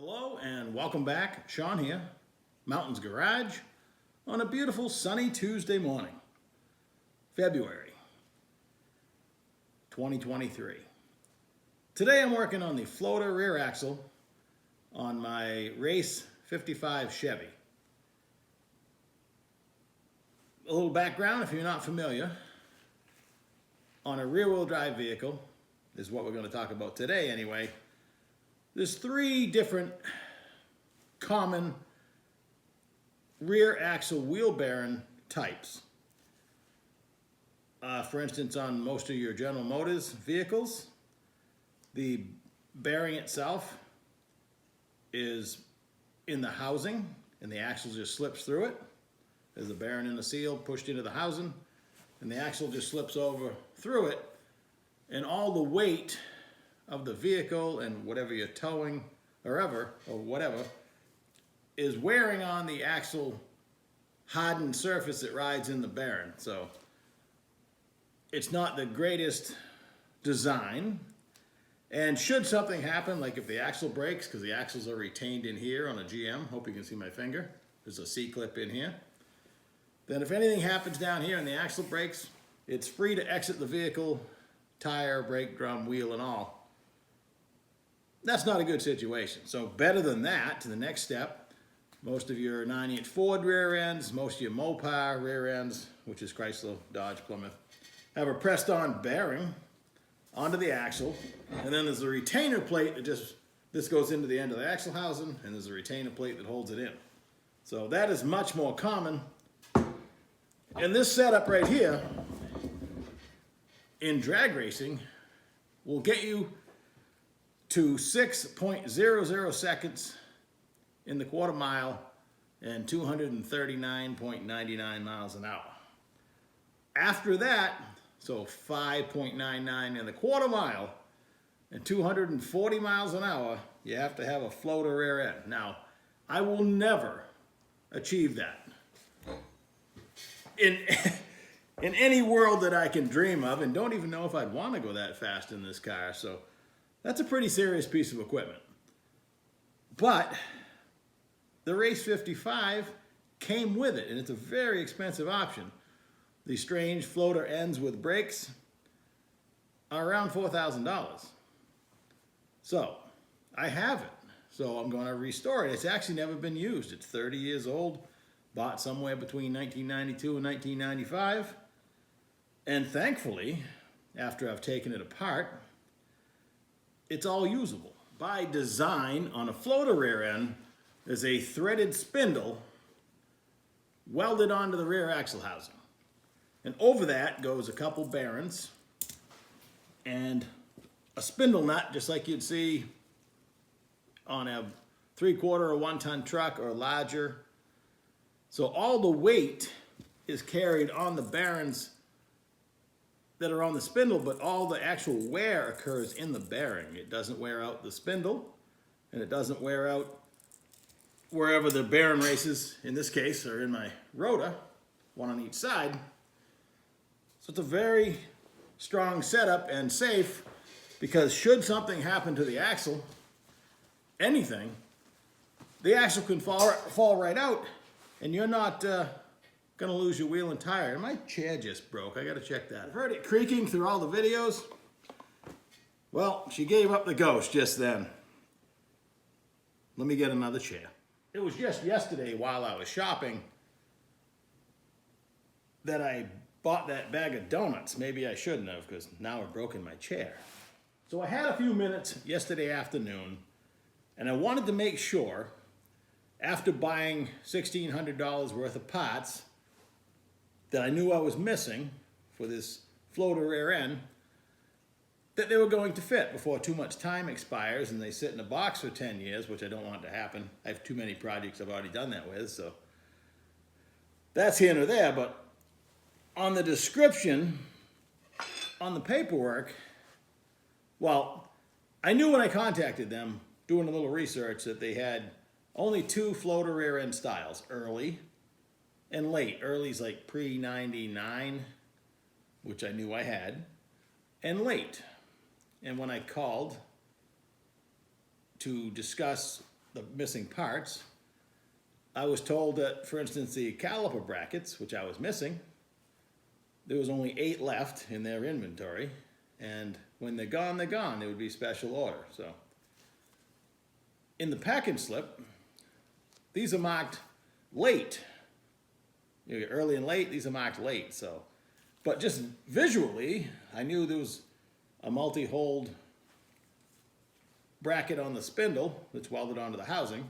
Hello and welcome back. Sean here, Mountains Garage, on a beautiful sunny Tuesday morning, February 2023. Today I'm working on the floater rear axle on my Race 55 Chevy. A little background if you're not familiar. On a rear-wheel drive vehicle, is what we're going to talk about today anyway. There's three different common rear axle wheel bearing types. For instance, on most of your General Motors vehicles, the bearing itself is in the housing and the axle just slips through it. There's a bearing in the seal pushed into the housing and the axle just slips over through it, and all the weight of the vehicle and whatever you're towing or whatever is wearing on the axle hardened surface that rides in the bearing. So it's not the greatest design, and should something happen, like if the axle breaks, because the axles are retained in here on a GM, hope you can see my finger, there's a C-clip in here, then if anything happens down here and the axle breaks, it's free to exit the vehicle, tire, brake drum, wheel and all. That's not a good situation. So better than that, to the next step, most of your 9-inch Ford rear ends, most of your Mopar rear ends, which is Chrysler, Dodge, Plymouth, have a pressed on bearing onto the axle, and then there's a retainer plate that this goes into the end of the axle housing, and there's a retainer plate that holds it in. So that is much more common. And this setup right here in drag racing will get you to 6.00 seconds in the quarter mile and 239.99 miles an hour. After that, so 5.99 in the quarter mile and 240 miles an hour, you have to have a floater rear end. Now, I will never achieve that. In any world that I can dream of, and don't even know if I'd want to go that fast in this car, so that's a pretty serious piece of equipment. But the Race 55 came with it, and it's a very expensive option. The strange floater ends with brakes are around $4,000. So I have it. So I'm going to restore it. It's actually never been used. It's 30 years old, bought somewhere between 1992 and 1995. And thankfully, after I've taken it apart, it's all usable. By design, on a floater rear end, there's a threaded spindle welded onto the rear axle housing. And over that goes a couple bearings and a spindle nut, just like you'd see on a 3/4 or 1-ton truck or larger. So all the weight is carried on the bearings that are on the spindle, but all the actual wear occurs in the bearing. It doesn't wear out the spindle, and it doesn't wear out wherever the bearing races, in this case, are in my rotor, one on each side. So it's a very strong setup and safe, because should something happen to the axle, anything, the axle can fall right out, and you're not gonna lose your wheel and tire. And my chair just broke. I gotta check that. I've heard it creaking through all the videos. Well, she gave up the ghost just then. Let me get another chair. It was just yesterday while I was shopping that I bought that bag of donuts. Maybe I shouldn't have, because now I've broken my chair. So I had a few minutes yesterday afternoon, and I wanted to make sure, after buying $1,600 worth of parts that I knew I was missing for this floater rear end, that they were going to fit before too much time expires and they sit in a box for 10 years, which I don't want to happen. I have too many projects I've already done that with, so that's here nor there. But on the description, on the paperwork, well, I knew when I contacted them, doing a little research, that they had only 2 floater rear end styles, early and late. Early's like pre-99, which I knew I had, and late. And when I called to discuss the missing parts, I was told that, for instance, the caliper brackets, which I was missing, there was only 8 left in their inventory, and when they're gone, they're gone. It would be special order. So in the package slip, these are marked late. You know, early and late, these are marked late. So, but just visually, I knew there was a multi-hold bracket on the spindle that's welded onto the housing,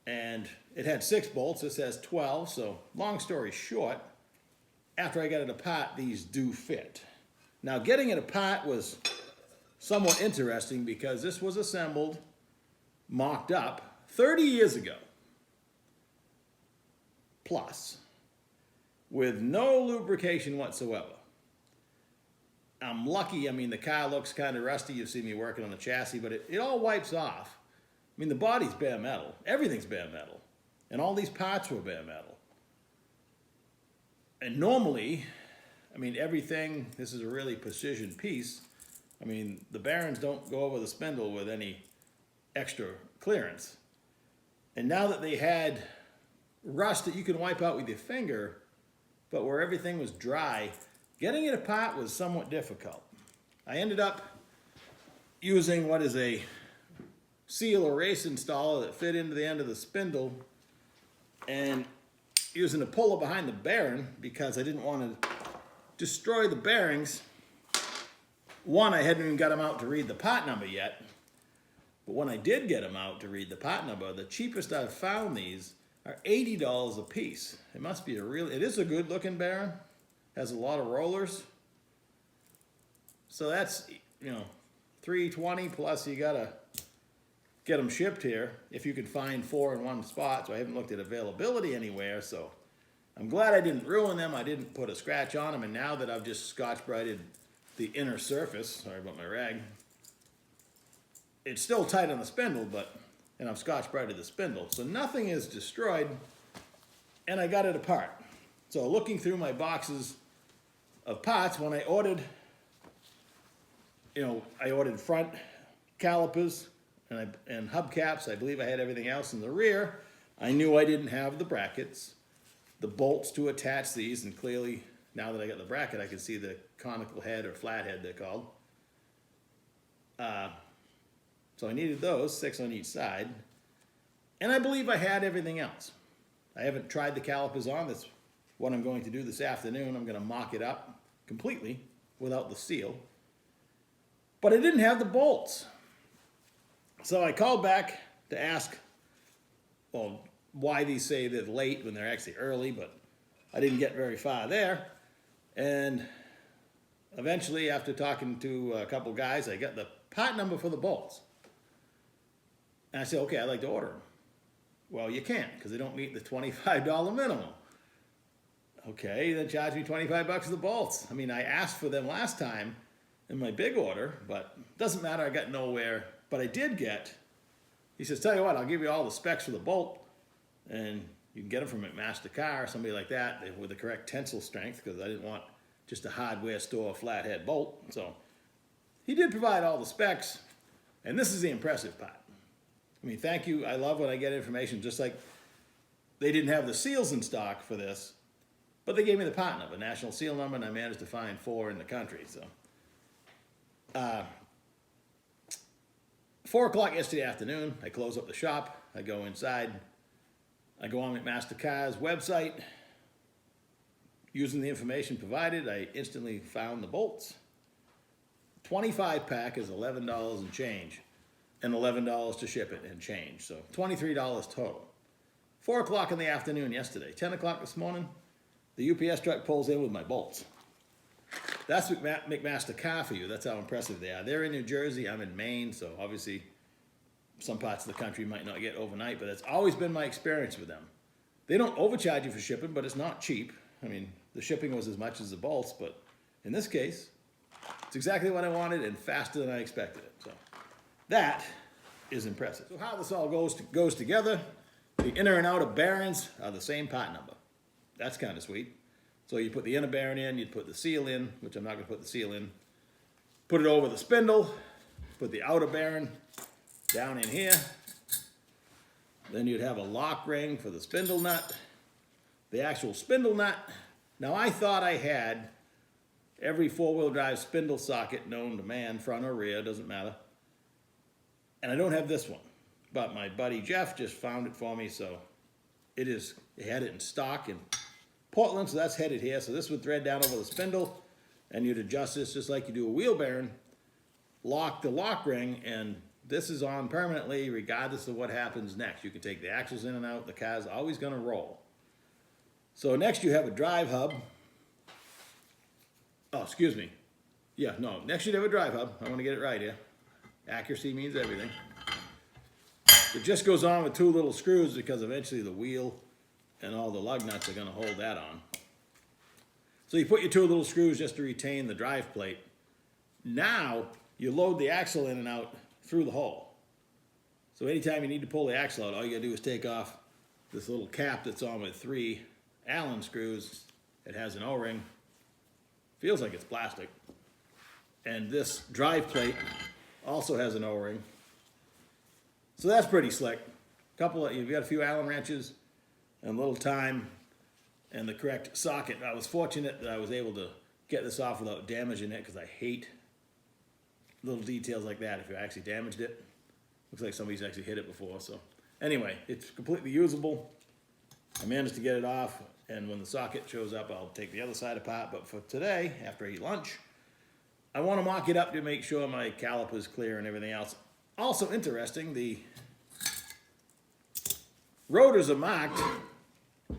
and it had 6 bolts. This has 12. So long story short, after I got it apart, these do fit. Now, getting it apart was somewhat interesting because this was assembled, mocked up 30 years ago, plus, with no lubrication whatsoever. I'm lucky. I mean, the car looks kind of rusty. You've seen me working on the chassis, but it all wipes off. I mean, the body's bare metal. Everything's bare metal. And all these parts were bare metal. And normally, I mean, everything, this is a really precision piece. I mean, the bearings don't go over the spindle with any extra clearance. And now that they had rust that you can wipe out with your finger, but where everything was dry, getting it apart was somewhat difficult. I ended up using what is a seal erase installer that fit into the end of the spindle, and using a puller behind the bearing because I didn't want to destroy the bearings. One, I hadn't even got them out to read the part number yet, but when I did get them out to read the part number, the cheapest I've found these are $80 a piece. It must be it is a good looking bearing, has a lot of rollers. So that's, you know, $320 plus you gotta get them shipped here if you can find 4 in one spot. So I haven't looked at availability anywhere, so I'm glad I didn't ruin them. I didn't put a scratch on them, and now that I've just Scotch-Brighted the inner surface, sorry about my rag, it's still tight on the spindle, and I've Scotch-Brighted the spindle, so nothing is destroyed, and I got it apart. So looking through my boxes of parts, when I ordered, you know, I ordered front calipers, and hubcaps. I believe I had everything else in the rear. I knew I didn't have the brackets, the bolts to attach these, and clearly now that I got the bracket, I can see the conical head or flat head they're called. So I needed those, 6 on each side. And I believe I had everything else. I haven't tried the calipers on. That's what I'm going to do this afternoon. I'm going to mock it up completely without the seal. But I didn't have the bolts. So I called back to ask, well, why these say they're late when they're actually early, but I didn't get very far there. And eventually, after talking to a couple guys, I got the part number for the bolts. And I said, okay, I'd like to order them. Well, you can't, because they don't meet the $25 minimum. Okay, then charge me $25 for the bolts. I mean, I asked for them last time in my big order, but it doesn't matter, I got nowhere. But I did get, he says, tell you what, I'll give you all the specs for the bolt, and you can get them from McMaster Car or somebody like that with the correct tensile strength, because I didn't want just a hardware store flathead bolt. So he did provide all the specs, and this is the impressive part. I mean, thank you. I love when I get information, just like they didn't have the seals in stock for this, but they gave me the part number, national seal number, and I managed to find 4 in the country. So 4 o'clock yesterday afternoon, I close up the shop, I go inside, I go on McMaster Car's website. Using the information provided, I instantly found the bolts. 25 pack is $11 and change, and $11 to ship it and change, so $23 total. 4 o'clock in the afternoon yesterday, 10 o'clock this morning, the UPS truck pulls in with my bolts. That's McMaster Car for you. That's how impressive they are. They're in New Jersey, I'm in Maine, so obviously some parts of the country might not get overnight, but that's always been my experience with them. They don't overcharge you for shipping, but it's not cheap. I mean, the shipping was as much as the bolts, but in this case, it's exactly what I wanted and faster than I expected it. So that is impressive. So how this all goes together, the inner and outer bearings are the same part number. That's kind of sweet. So you put the inner bearing in, you'd put the seal in, which I'm not going to put the seal in. Put it over the spindle, put the outer bearing down in here, Then you'd have a lock ring for the spindle nut, the actual spindle nut. Now I thought I had every four-wheel drive spindle socket known to man, front or rear, doesn't matter. And I don't have this one, but my buddy Jeff just found it for me, so he had it in stock in Portland, so that's headed here. So this would thread down over the spindle, and you'd adjust this just like you do a wheel bearing, lock the lock ring, and this is on permanently regardless of what happens next. You can take the axles in and out, the car's always gonna roll. So next you have a drive hub. Oh, excuse me. Yeah, no, next you'd have a drive hub. I wanna get it right here. Accuracy means everything. It just goes on with two little screws because eventually the wheel and all the lug nuts are gonna hold that on. So you put your two little screws just to retain the drive plate. Now you load the axle in and out through the hole. So anytime you need to pull the axle out, all you gotta do is take off this little cap that's on with 3 Allen screws. It has an O-ring. Feels like it's plastic. And this drive plate also has an O-ring. So that's pretty slick. You've got a few Allen wrenches and a little time and the correct socket. I was fortunate that I was able to get this off without damaging it because I hate little details like that if you actually damaged it. Looks like somebody's actually hit it before. So anyway, it's completely usable. I managed to get it off, and when the socket shows up, I'll take the other side apart. But for today, after I eat lunch, I want to mock it up to make sure my caliper's clear and everything else. Also interesting, the rotors are marked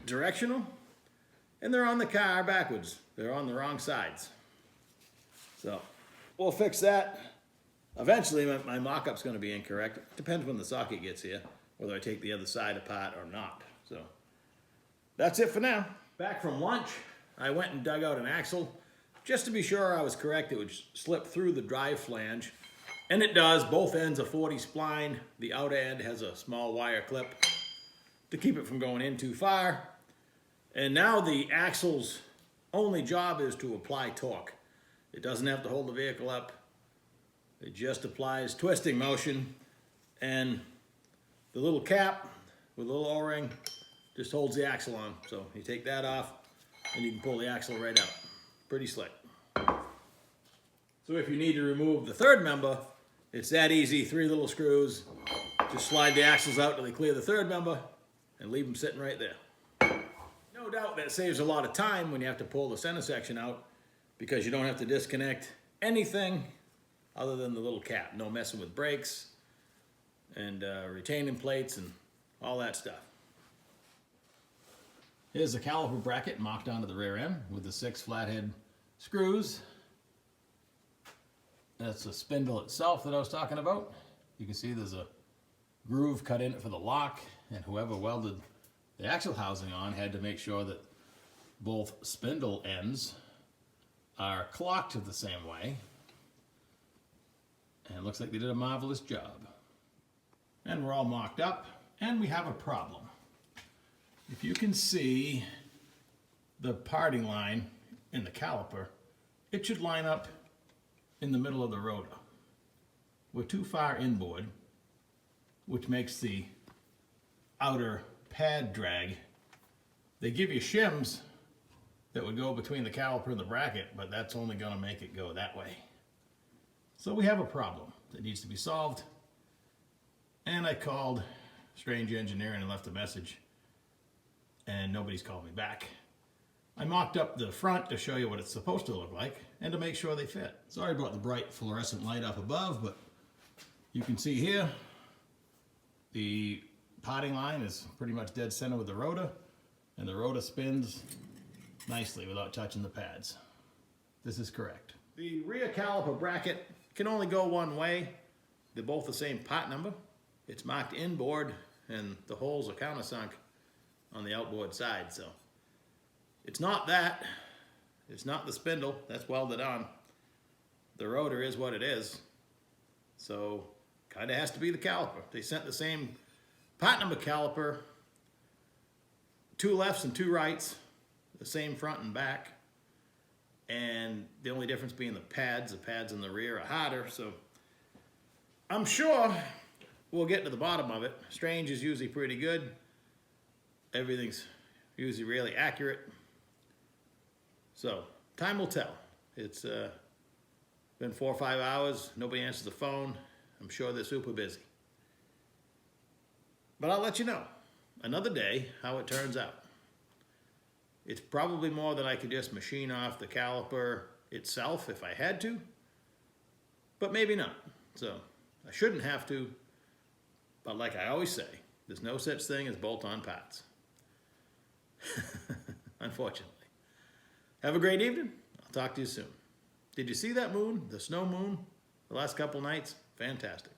directional, and they're on the car backwards. They're on the wrong sides. So we'll fix that. Eventually, my mock-up's going to be incorrect. Depends when the socket gets here, whether I take the other side apart or not. So that's it for now. Back from lunch, I went and dug out an axle. Just to be sure I was correct, it would slip through the drive flange. And it does. Both ends are 40 spline. The outer end has a small wire clip to keep it from going in too far. And now the axle's only job is to apply torque. It doesn't have to hold the vehicle up. It just applies twisting motion, and the little cap with a little O-ring just holds the axle on. So you take that off and you can pull the axle right out. Pretty slick. So if you need to remove the third member, it's that easy. 3 little screws. Just slide the axles out till they clear the third member and leave them sitting right there. No doubt that saves a lot of time when you have to pull the center section out, because you don't have to disconnect anything other than the little cap. No messing with brakes and retaining plates and all that stuff. Here's the caliper bracket mocked onto the rear end with the 6 flathead screws. That's the spindle itself that I was talking about. You can see there's a groove cut in it for the lock, and whoever welded the axle housing on had to make sure that both spindle ends are clocked the same way. And it looks like they did a marvelous job. And we're all mocked up, and we have a problem. If you can see the parting line in the caliper, it should line up in the middle of the rotor. We're too far inboard, which makes the outer pad drag. They give you shims that would go between the caliper and the bracket, but that's only going to make it go that way. So we have a problem that needs to be solved, and I called Strange Engineering and left a message, and nobody's called me back. I mocked up the front to show you what it's supposed to look like and to make sure they fit. Sorry about the bright fluorescent light up above, but you can see here the parting line is pretty much dead center with the rotor, and the rotor spins nicely without touching the pads. This is correct. The rear caliper bracket can only go one way. They're both the same part number. It's marked inboard, and the holes are countersunk on the outboard side. So it's not that. It's not the spindle. That's welded on. The rotor is what it is. So kind of has to be the caliper. They sent the same part number caliper, 2 lefts and 2 rights, the same front and back, and the only difference being the pads in the rear are harder. So I'm sure we'll get to the bottom of it. Strange is usually pretty good. Everything's usually really accurate. So, time will tell. It's been 4 or 5 hours. Nobody answers the phone. I'm sure they're super busy. But I'll let you know another day how it turns out. It's probably more than I could just machine off the caliper itself if I had to, but maybe not. So I shouldn't have to, but like I always say, there's no such thing as bolt-on parts. Unfortunately. Have a great evening. I'll talk to you soon. Did you see that moon, the snow moon, the last couple nights? Fantastic.